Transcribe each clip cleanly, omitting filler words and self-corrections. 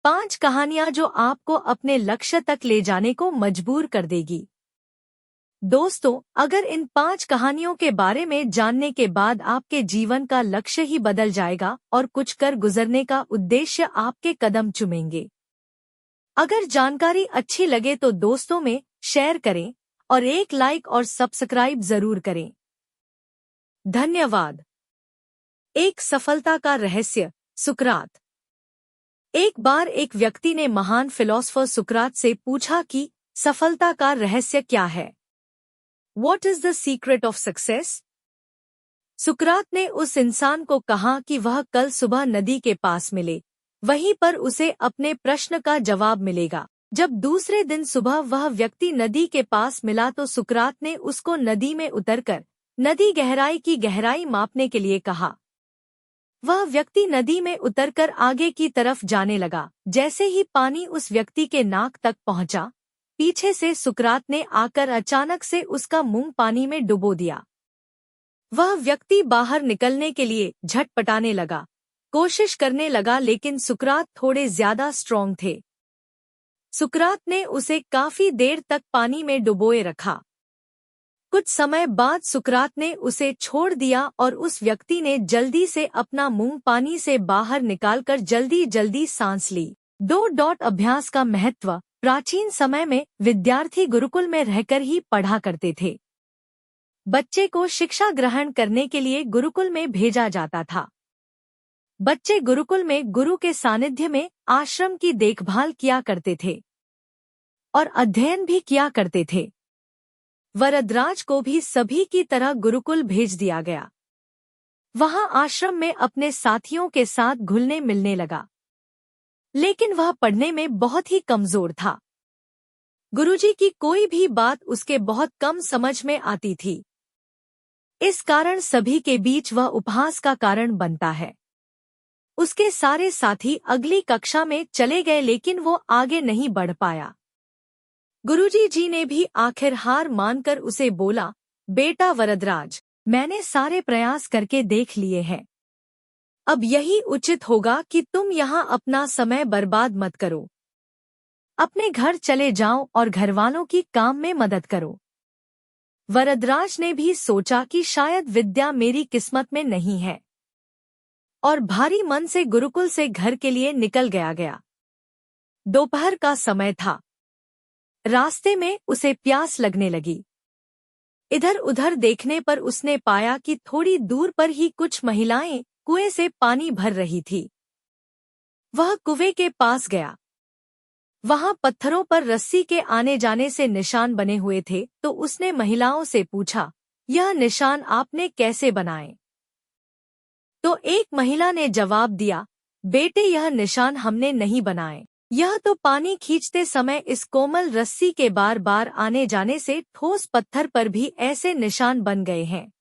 5 कहानियां जो आपको अपने लक्ष्य तक ले जाने को मजबूर कर देगी। दोस्तों, अगर इन 5 कहानियों के बारे में जानने के बाद आपके जीवन का लक्ष्य ही बदल जाएगा और कुछ कर गुजरने का उद्देश्य आपके कदम चूमेंगे। अगर जानकारी अच्छी लगे तो दोस्तों में शेयर करें और एक लाइक और सब्सक्राइब जरूर करें। धन्यवाद। एक सफलता का रहस्य। सुकरात। एक बार एक व्यक्ति ने महान फिलोसोफर सुकरात से पूछा कि सफलता का रहस्य क्या है? What is the secret of success? सुकरात ने उस इंसान को कहा कि वह कल सुबह नदी के पास मिले, वहीं पर उसे अपने प्रश्न का जवाब मिलेगा। जब दूसरे दिन सुबह वह व्यक्ति नदी के पास मिला तो सुकरात ने उसको नदी में उतरकर नदी गहराई की गहराई मापने के लिए कहा। वह व्यक्ति नदी में उतरकर आगे की तरफ जाने लगा। जैसे ही पानी उस व्यक्ति के नाक तक पहुंचा, पीछे से सुकरात ने आकर अचानक से उसका मुंह पानी में डुबो दिया। वह व्यक्ति बाहर निकलने के लिए झटपटाने लगा, कोशिश करने लगा, लेकिन सुकरात थोड़े ज्यादा स्ट्रॉन्ग थे। सुकरात ने उसे काफी देर तक पानी में डुबोए रखा। कुछ समय बाद सुकरात ने उसे छोड़ दिया और उस व्यक्ति ने जल्दी से अपना मुंह पानी से बाहर निकालकर जल्दी सांस ली। अभ्यास का महत्व। प्राचीन समय में विद्यार्थी गुरुकुल में रहकर ही पढ़ा करते थे। बच्चे को शिक्षा ग्रहण करने के लिए गुरुकुल में भेजा जाता था। बच्चे गुरुकुल में गुरु के सानिध्य में आश्रम की देखभाल किया करते थे और अध्ययन भी किया करते थे। वरदराज को भी सभी की तरह गुरुकुल भेज दिया गया। वहां आश्रम में अपने साथियों के साथ घुलने मिलने लगा, लेकिन वह पढ़ने में बहुत ही कमजोर था। गुरुजी की कोई भी बात उसके बहुत कम समझ में आती थी। इस कारण सभी के बीच वह उपहास का कारण बनता है। उसके सारे साथी अगली कक्षा में चले गए, लेकिन वो आगे नहीं बढ़ पाया। गुरुजी जी ने भी आखिर हार मानकर उसे बोला, बेटा वरदराज, मैंने सारे प्रयास करके देख लिए हैं। अब यही उचित होगा कि तुम यहाँ अपना समय बर्बाद मत करो। अपने घर चले जाओ और घरवालों की काम में मदद करो। वरदराज ने भी सोचा कि शायद विद्या मेरी किस्मत में नहीं है, और भारी मन से गुरुकुल से घर के लिए निकल गया। दोपहर का समय था। रास्ते में उसे प्यास लगने लगी। इधर उधर देखने पर उसने पाया कि थोड़ी दूर पर ही कुछ महिलाएं कुएं से पानी भर रही थी। वह कुएं के पास गया। वहां पत्थरों पर रस्सी के आने जाने से निशान बने हुए थे, तो उसने महिलाओं से पूछा, यह निशान आपने कैसे बनाए? तो एक महिला ने जवाब दिया, बेटे, यह निशान हमने नहीं बनाए। यह तो पानी खींचते समय इस कोमल रस्सी के बार बार आने जाने से ठोस पत्थर पर भी ऐसे निशान बन गए हैं।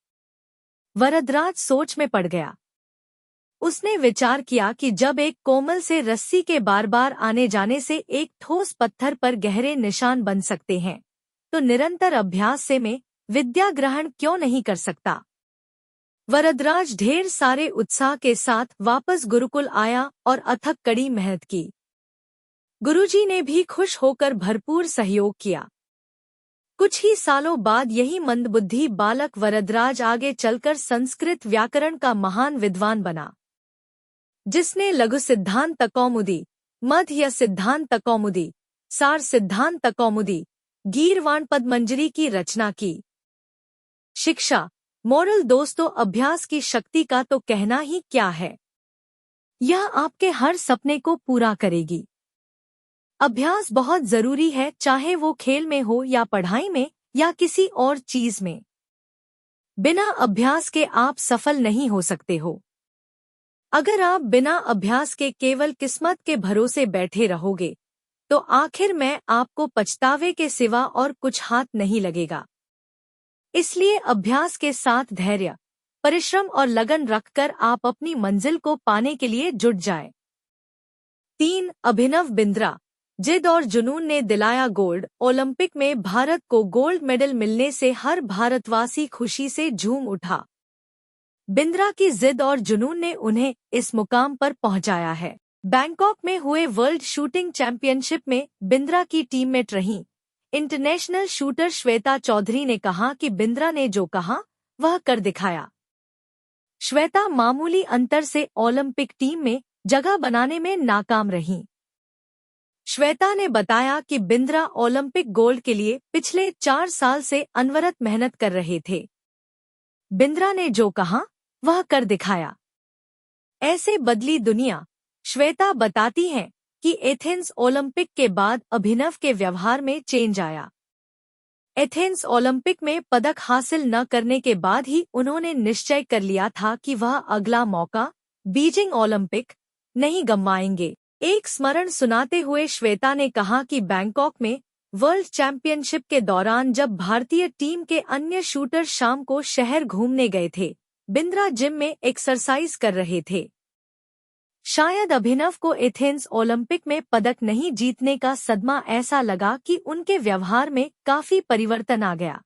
वरदराज सोच में पड़ गया। उसने विचार किया कि जब एक कोमल से रस्सी के बार बार आने जाने से एक ठोस पत्थर पर गहरे निशान बन सकते हैं, तो निरंतर अभ्यास से मैं विद्या ग्रहण क्यों नहीं कर सकता। वरदराज ढेर सारे उत्साह के साथ वापस गुरुकुल आया और अथक कड़ी मेहनत की। गुरुजी ने भी खुश होकर भरपूर सहयोग किया। कुछ ही सालों बाद यही मंदबुद्धि बालक वरदराज आगे चलकर संस्कृत व्याकरण का महान विद्वान बना, जिसने लघु सिद्धांत कौमुदी, मध्य सिद्धांत कौमुदी, सार सिद्धांत कौमुदी, गीर्वाण पद्मंजरी की रचना की। शिक्षा मोरल। दोस्तों, अभ्यास की शक्ति का तो कहना ही क्या है। यह आपके हर सपने को पूरा करेगी। अभ्यास बहुत जरूरी है, चाहे वो खेल में हो या पढ़ाई में या किसी और चीज में। बिना अभ्यास के आप सफल नहीं हो सकते हो। अगर आप बिना अभ्यास के केवल किस्मत के भरोसे बैठे रहोगे, तो आखिर में आपको पछतावे के सिवा और कुछ हाथ नहीं लगेगा। इसलिए अभ्यास के साथ धैर्य, परिश्रम और लगन रखकर आप अपनी मंजिल को पाने के लिए जुट जाए। 3. अभिनव बिंद्रा। जिद और जुनून ने दिलाया गोल्ड। ओलंपिक में भारत को गोल्ड मेडल मिलने से हर भारतवासी खुशी से झूम उठा। बिंद्रा की जिद और जुनून ने उन्हें इस मुकाम पर पहुंचाया है। बैंकॉक में हुए वर्ल्ड शूटिंग चैंपियनशिप में बिंद्रा की टीममेट रहीं इंटरनेशनल शूटर श्वेता चौधरी ने कहा कि बिंद्रा ने जो कहा वह कर दिखाया। श्वेता मामूली अंतर से ओलंपिक टीम में जगह बनाने में नाकाम रहीं। श्वेता ने बताया कि बिंद्रा ओलंपिक गोल्ड के लिए पिछले 4 साल से अनवरत मेहनत कर रहे थे। बिंद्रा ने जो कहा वह कर दिखाया। ऐसे बदली दुनिया। श्वेता बताती हैं कि एथेंस ओलंपिक के बाद अभिनव के व्यवहार में चेंज आया। एथेंस ओलंपिक में पदक हासिल न करने के बाद ही उन्होंने निश्चय कर लिया था कि वह अगला मौका बीजिंग ओलंपिक नहीं गंवाएंगे। एक स्मरण सुनाते हुए श्वेता ने कहा कि बैंकॉक में वर्ल्ड चैंपियनशिप के दौरान जब भारतीय टीम के अन्य शूटर शाम को शहर घूमने गए थे, बिंद्रा जिम में एक्सरसाइज कर रहे थे। शायद अभिनव को एथेंस ओलंपिक में पदक नहीं जीतने का सदमा ऐसा लगा कि उनके व्यवहार में काफी परिवर्तन आ गया।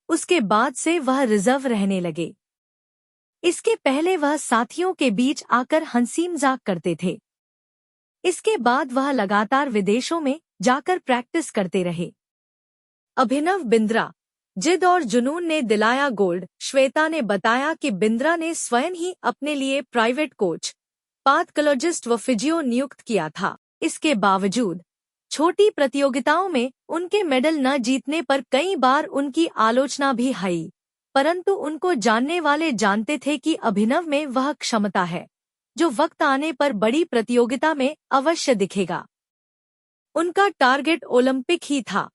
उसके बाद से वह रिजर्व रहने लगे। इसके पहले वह साथियों के बीच आकर हंसी मजाक करते थे। इसके बाद वह लगातार विदेशों में जाकर प्रैक्टिस करते रहे। अभिनव बिंद्रा, जिद और जुनून ने दिलाया गोल्ड। श्वेता ने बताया कि बिंद्रा ने स्वयं ही अपने लिए प्राइवेट कोच, पैथोलॉजिस्ट व फिजियो नियुक्त किया था। इसके बावजूद छोटी प्रतियोगिताओं में उनके मेडल न जीतने पर कई बार उनकी आलोचना भी हुई, परंतु उनको जानने वाले जानते थे कि अभिनव में वह क्षमता है जो वक्त आने पर बड़ी प्रतियोगिता में अवश्य दिखेगा। उनका टारगेट ओलंपिक ही था।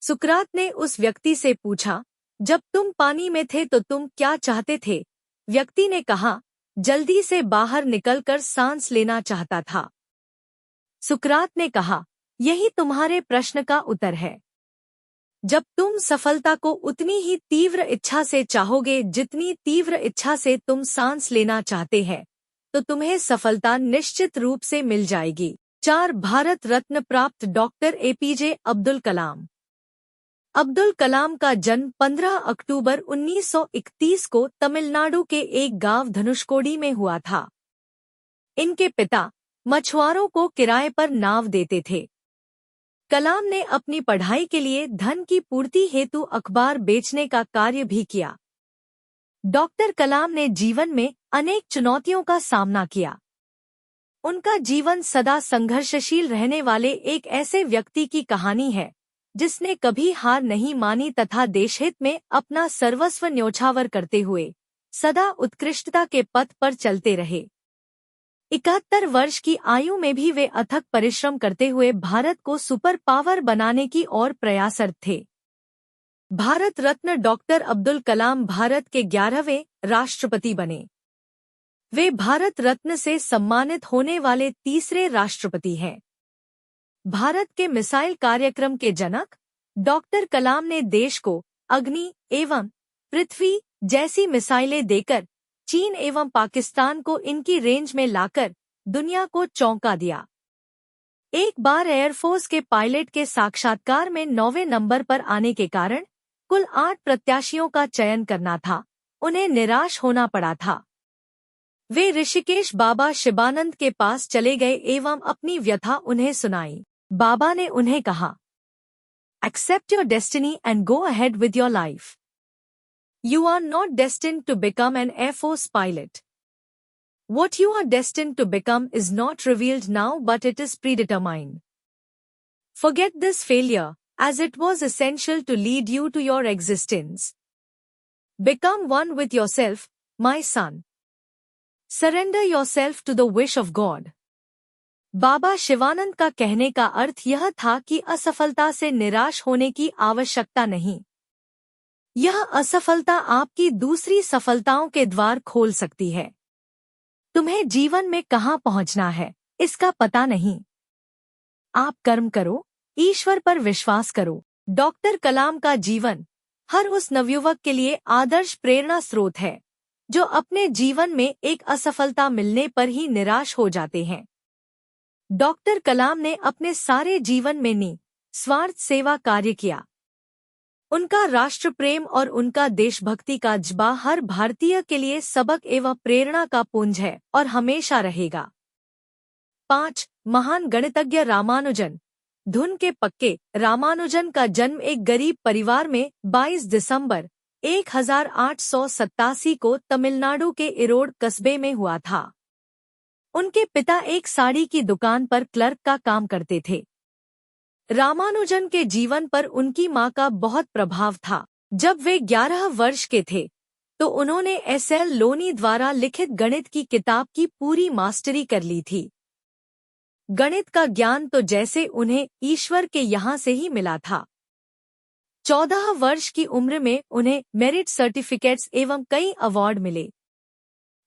सुकरात ने उस व्यक्ति से पूछा, जब तुम पानी में थे तो तुम क्या चाहते थे? व्यक्ति ने कहा, जल्दी से बाहर निकलकर सांस लेना चाहता था। सुकरात ने कहा, यही तुम्हारे प्रश्न का उत्तर है। जब तुम सफलता को उतनी ही तीव्र इच्छा से चाहोगे जितनी तीव्र इच्छा से तुम सांस लेना चाहते हैं, तो तुम्हें सफलता निश्चित रूप से मिल जाएगी। 4 भारत रत्न प्राप्त डॉक्टर एपीजे अब्दुल कलाम। अब्दुल कलाम का जन्म 15 अक्टूबर 1931 को तमिलनाडु के एक गांव धनुषकोडी में हुआ था। इनके पिता मछुआरों को किराए पर नाव देते थे। कलाम ने अपनी पढ़ाई के लिए धन की पूर्ति हेतु अखबार बेचने का कार्य भी किया। डॉक्टर कलाम ने जीवन में अनेक चुनौतियों का सामना किया। उनका जीवन सदा संघर्षशील रहने वाले एक ऐसे व्यक्ति की कहानी है जिसने कभी हार नहीं मानी तथा देशहित में अपना सर्वस्व न्योछावर करते हुए सदा उत्कृष्टता के पथ पर चलते रहे। 71 वर्ष की आयु में भी वे अथक परिश्रम करते हुए भारत को सुपर पावर बनाने की ओर प्रयासरत थे। भारत रत्न डॉक्टर अब्दुल कलाम भारत के 11वें राष्ट्रपति बने। वे भारत रत्न से सम्मानित होने वाले तीसरे राष्ट्रपति हैं। भारत के मिसाइल कार्यक्रम के जनक डॉक्टर कलाम ने देश को अग्नि एवं पृथ्वी जैसी मिसाइलें देकर चीन एवं पाकिस्तान को इनकी रेंज में लाकर दुनिया को चौंका दिया। एक बार एयरफोर्स के पायलट के साक्षात्कार में 9वें नंबर पर आने के कारण कुल 8 प्रत्याशियों का चयन करना था, उन्हें निराश होना पड़ा था। वे ऋषिकेश बाबा शिवानंद के पास चले गए एवं अपनी व्यथा उन्हें सुनाई। बाबा ने उन्हें कहा, Accept your destiny and go ahead with your life. You are not destined to become an Air Force pilot. What you are destined to become is not revealed now, but it is predetermined. Forget this failure, as it was essential to lead you to your existence. Become one with yourself, my son. Surrender yourself to the wish of God. बाबा शिवानंद का कहने का अर्थ यह था कि असफलता से निराश होने की आवश्यकता नहीं। यह असफलता आपकी दूसरी सफलताओं के द्वार खोल सकती है। तुम्हें जीवन में कहाँ पहुँचना है, इसका पता नहीं। आप कर्म करो, ईश्वर पर विश्वास करो। डॉक्टर कलाम का जीवन हर उस नवयुवक के लिए आदर्श प्रेरणा स्रोत है जो अपने जीवन में एक असफलता मिलने पर ही निराश हो जाते हैं। डॉक्टर कलाम ने अपने सारे जीवन में निस्वार्थ सेवा कार्य किया। उनका राष्ट्र प्रेम और उनका देशभक्ति का जज्बा हर भारतीय के लिए सबक एवं प्रेरणा का पुंज है और हमेशा रहेगा। 5. महान गणितज्ञ रामानुजन। धुन के पक्के रामानुजन का जन्म एक गरीब परिवार में 22 दिसंबर 1887 को तमिलनाडु के इरोड कस्बे में हुआ था। उनके पिता एक साड़ी की दुकान पर क्लर्क का काम करते थे। रामानुजन के जीवन पर उनकी मां का बहुत प्रभाव था। जब वे 11 वर्ष के थे तो उन्होंने एस.एल. लोनी द्वारा लिखित गणित की किताब की पूरी मास्टरी कर ली थी। गणित का ज्ञान तो जैसे उन्हें ईश्वर के यहाँ से ही मिला था। 14 वर्ष की उम्र में उन्हें मेरिट सर्टिफिकेट्स एवं कई अवार्ड मिले।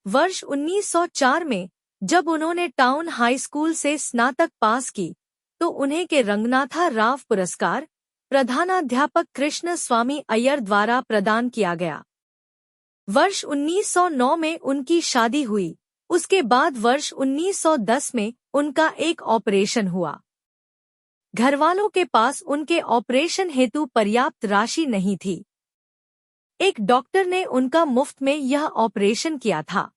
वर्ष 1904 में जब उन्होंने टाउन हाई स्कूल से स्नातक पास की तो उन्हें के रंगनाथा राव पुरस्कार प्रधानाध्यापक कृष्ण स्वामी अय्यर द्वारा प्रदान किया गया। वर्ष 1909 में उनकी शादी हुई। उसके बाद वर्ष 1910 में उनका एक ऑपरेशन हुआ। घरवालों के पास उनके ऑपरेशन हेतु पर्याप्त राशि नहीं थी। एक डॉक्टर ने उनका मुफ्त में यह ऑपरेशन किया था।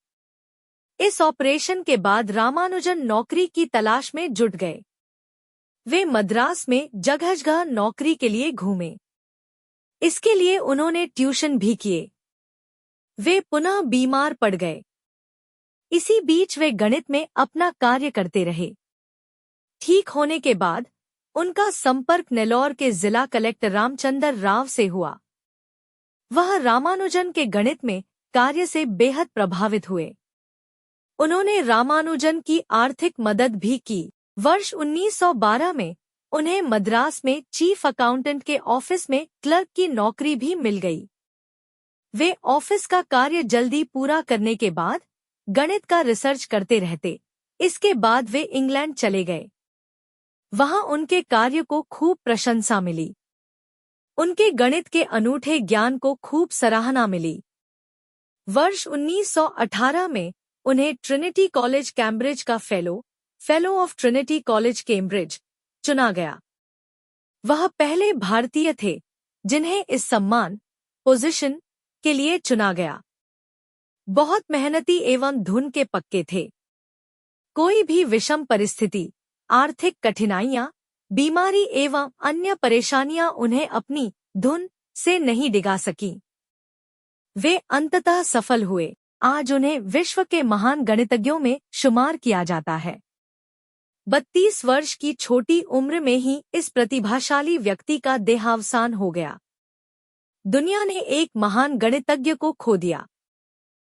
इस ऑपरेशन के बाद रामानुजन नौकरी की तलाश में जुट गए। वे मद्रास में जगह-जगह नौकरी के लिए घूमे। इसके लिए उन्होंने ट्यूशन भी किए। वे पुनः बीमार पड़ गए। इसी बीच वे गणित में अपना कार्य करते रहे। ठीक होने के बाद उनका संपर्क नेल्लोर के जिला कलेक्टर रामचंद्र राव से हुआ। वह रामानुजन के गणित में कार्य से बेहद प्रभावित हुए। उन्होंने रामानुजन की आर्थिक मदद भी की। वर्ष 1912 में उन्हें मद्रास में चीफ अकाउंटेंट के ऑफिस में क्लर्क की नौकरी भी मिल गई। वे ऑफिस का कार्य जल्दी पूरा करने के बाद गणित का रिसर्च करते रहते। इसके बाद वे इंग्लैंड चले गए। वहां उनके कार्य को खूब प्रशंसा मिली। उनके गणित के अनूठे ज्ञान को खूब सराहना मिली। वर्ष 1918 में उन्हें ट्रिनिटी कॉलेज कैम्ब्रिज का fellow of Trinity college Cambridge चुना गया। वह पहले भारतीय थे जिन्हें इस सम्मान पोजीशन के लिए चुना गया। बहुत मेहनती एवं धुन के पक्के थे। कोई भी विषम परिस्थिति, आर्थिक कठिनाइयां, बीमारी एवं अन्य परेशानियां उन्हें अपनी धुन से नहीं डिगा सकी। वे अंततः सफल हुए। आज उन्हें विश्व के महान गणितज्ञों में शुमार किया जाता है। 32 वर्ष की छोटी उम्र में ही इस प्रतिभाशाली व्यक्ति का देहावसान हो गया। दुनिया ने एक महान गणितज्ञ को खो दिया।